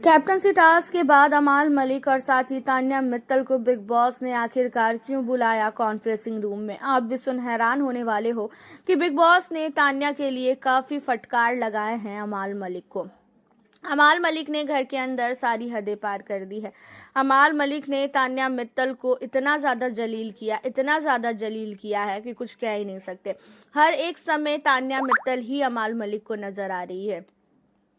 Captaincy task के बाद अमाल मलिक और साथी तान्या मित्तल को बिग बॉस ने आखिरकार क्यों बुलाया कॉन्फ्रेंसिंग रूम में। आप भी सुन हैरान होने वाले हो कि बिग बॉस ने तान्या के लिए काफी फटकार लगाए हैं अमाल मलिक को। अमाल मलिक ने घर के अंदर सारी हदें पार कर दी है। अमाल मलिक ने तान्या मित्तल को इतना ज़्यादा जलील किया है कि कुछ कह ही नहीं सकते। हर एक समय तान्या मित्तल ही अमाल मलिक को नजर आ रही है।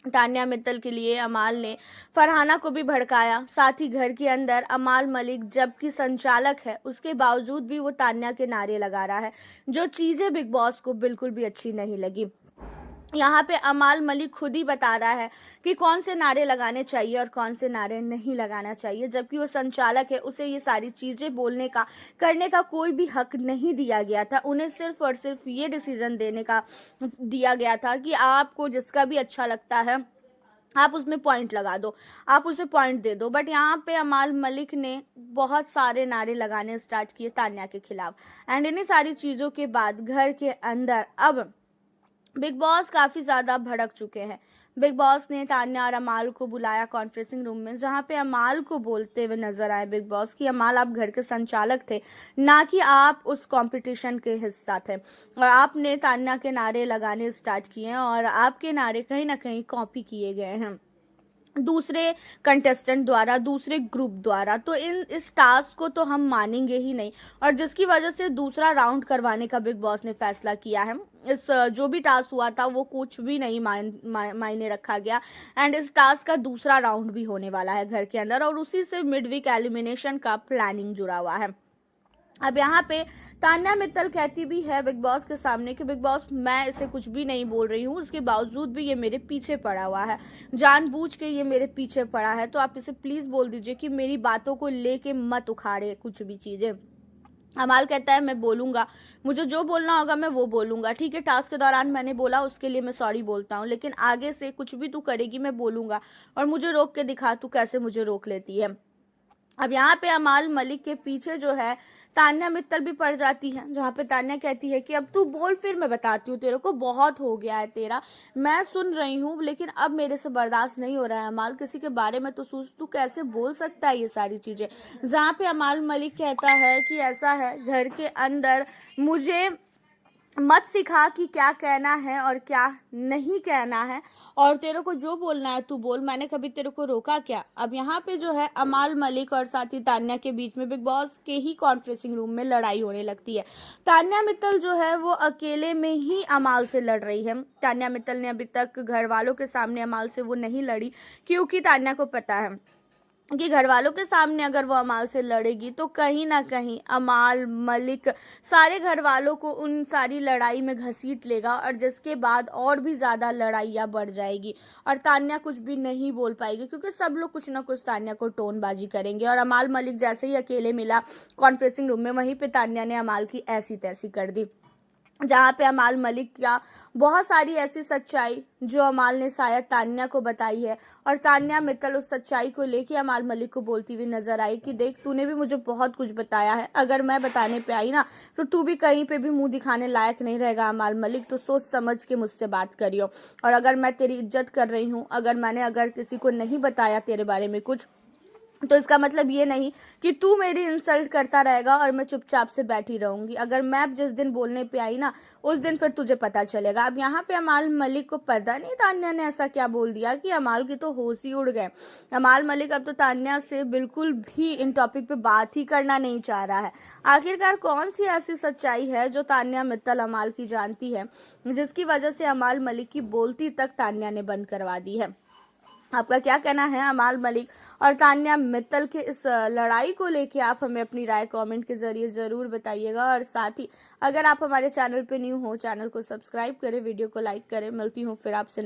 तान्या मित्तल के लिए अमाल ने फरहाना को भी भड़काया। साथ ही घर के अंदर अमाल मलिक जबकि संचालक है उसके बावजूद भी वो तान्या के नारे लगा रहा है, जो चीजें बिग बॉस को बिल्कुल भी अच्छी नहीं लगी। यहाँ पे अमाल मलिक खुद ही बता रहा है कि कौन से नारे लगाने चाहिए और कौन से नारे नहीं लगाना चाहिए, जबकि वो संचालक है, उसे ये सारी चीजें बोलने का करने का कोई भी हक नहीं दिया गया था। उन्हें सिर्फ और सिर्फ ये डिसीजन देने का दिया गया था कि आपको जिसका भी अच्छा लगता है आप उसमें पॉइंट लगा दो, आप उसे पॉइंट दे दो। बट यहाँ पे अमाल मलिक ने बहुत सारे नारे लगाने स्टार्ट किए तान्या के खिलाफ। एंड इन्हीं सारी चीजों के बाद घर के अंदर अब बिग बॉस काफी ज्यादा भड़क चुके हैं। बिग बॉस ने तान्या और अमाल को बुलाया कॉन्फ्रेंसिंग रूम में, जहां पे अमाल को बोलते हुए नजर आए बिग बॉस कि अमाल आप घर के संचालक थे, ना कि आप उस कंपटीशन के हिस्सा थे, और आपने तान्या के नारे लगाने स्टार्ट किए हैं और आपके नारे कहीं ना कहीं कॉपी किए गए हैं दूसरे कंटेस्टेंट द्वारा, दूसरे ग्रुप द्वारा। तो इस टास्क को तो हम मानेंगे ही नहीं, और जिसकी वजह से दूसरा राउंड करवाने का बिग बॉस ने फैसला किया है। इस जो भी टास्क हुआ था वो कुछ भी नहीं मायने रखा गया। एंड इस टास्क का दूसरा राउंड भी होने वाला है घर के अंदर, और उसी से मिड वीक एलिमिनेशन का प्लानिंग जुड़ा हुआ है। अब यहाँ पे तान्या मित्तल कहती भी है बिग बॉस के सामने कि बिग बॉस मैं इसे कुछ भी नहीं बोल रही हूँ, उसके बावजूद भी ये मेरे पीछे पड़ा हुआ है, जानबूझ के ये मेरे पीछे पड़ा है, तो आप इसे प्लीज बोल दीजिए कि मेरी बातों को लेके मत उखाड़े कुछ भी चीजें। अमाल कहता है मैं बोलूंगा, मुझे जो बोलना होगा मैं वो बोलूंगा। ठीक है, टास्क के दौरान मैंने बोला उसके लिए मैं सॉरी बोलता हूँ, लेकिन आगे से कुछ भी तू करेगी मैं बोलूंगा, और मुझे रोक के दिखा तू कैसे मुझे रोक लेती है। अब यहाँ पे अमाल मलिक के पीछे जो है तान्या मित्तल भी पड़ जाती है, जहाँ पे तान्या कहती है कि अब तू बोल, फिर मैं बताती हूँ तेरे को, बहुत हो गया है तेरा, मैं सुन रही हूँ लेकिन अब मेरे से बर्दाश्त नहीं हो रहा है। अमाल किसी के बारे में तो सोच, तू कैसे बोल सकता है ये सारी चीजें। जहाँ पे अमाल मलिक कहता है कि ऐसा है घर के अंदर मुझे मत सिखा कि क्या कहना है और क्या नहीं कहना है, और तेरे को जो बोलना है तू बोल, मैंने कभी तेरे को रोका क्या। अब यहाँ पे जो है अमाल मलिक और साथी तान्या के बीच में बिग बॉस के ही कॉन्फ्रेंसिंग रूम में लड़ाई होने लगती है। तान्या मित्तल जो है वो अकेले में ही अमाल से लड़ रही है। तान्या मित्तल ने अभी तक घर वालों के सामने अमाल से वो नहीं लड़ी, क्योंकि तान्या को पता है कि घर वालों के सामने अगर वो अमाल से लड़ेगी तो कहीं ना कहीं अमाल मलिक सारे घर वालों को उन सारी लड़ाई में घसीट लेगा, और जिसके बाद और भी ज्यादा लड़ाइयाँ बढ़ जाएगी और तान्या कुछ भी नहीं बोल पाएगी, क्योंकि सब लोग कुछ ना कुछ तान्या को टोनबाजी करेंगे। और अमाल मलिक जैसे ही अकेले मिला कॉन्फ्रेंसिंग रूम में, वहीं पे तान्या ने अमाल की ऐसी तैसी कर दी, जहाँ पे अमाल मलिक का बहुत सारी ऐसी सच्चाई जो अमाल ने शायद तान्या को बताई है, और तान्या मित्तल उस सच्चाई को लेके अमाल मलिक को बोलती हुई नजर आई कि देख तूने भी मुझे बहुत कुछ बताया है, अगर मैं बताने पे आई ना तो तू भी कहीं पे भी मुंह दिखाने लायक नहीं रहेगा अमाल मलिक, तो सोच समझ के मुझसे बात करियो। और अगर मैं तेरी इज्जत कर रही हूँ, अगर किसी को नहीं बताया तेरे बारे में कुछ, तो इसका मतलब ये नहीं कि तू मेरी इंसल्ट करता रहेगा और मैं चुपचाप से बैठी रहूंगी। अगर मैं जिस दिन बोलने पे आई ना उस दिन फिर तुझे पता चलेगा। अब यहाँ पे अमाल मलिक को पता नहीं तान्या ने ऐसा क्या बोल दिया कि अमाल की तो होश ही उड़ गए। अमाल मलिक अब तो तान्या से बिल्कुल भी इन टॉपिक पे बात ही करना नहीं चाह रहा है। आखिरकार कौन सी ऐसी सच्चाई है जो तान्या मित्तल अमाल की जानती है, जिसकी वजह से अमाल मलिक की बोलती तक तान्या ने बंद करवा दी है। आपका क्या कहना है अमाल मलिक और तान्या मित्तल के इस लड़ाई को लेके? आप हमें अपनी राय कमेंट के जरिए जरूर बताइएगा, और साथ ही अगर आप हमारे चैनल पे न्यू हो, चैनल को सब्सक्राइब करें, वीडियो को लाइक करें। मिलती हूँ फिर आपसे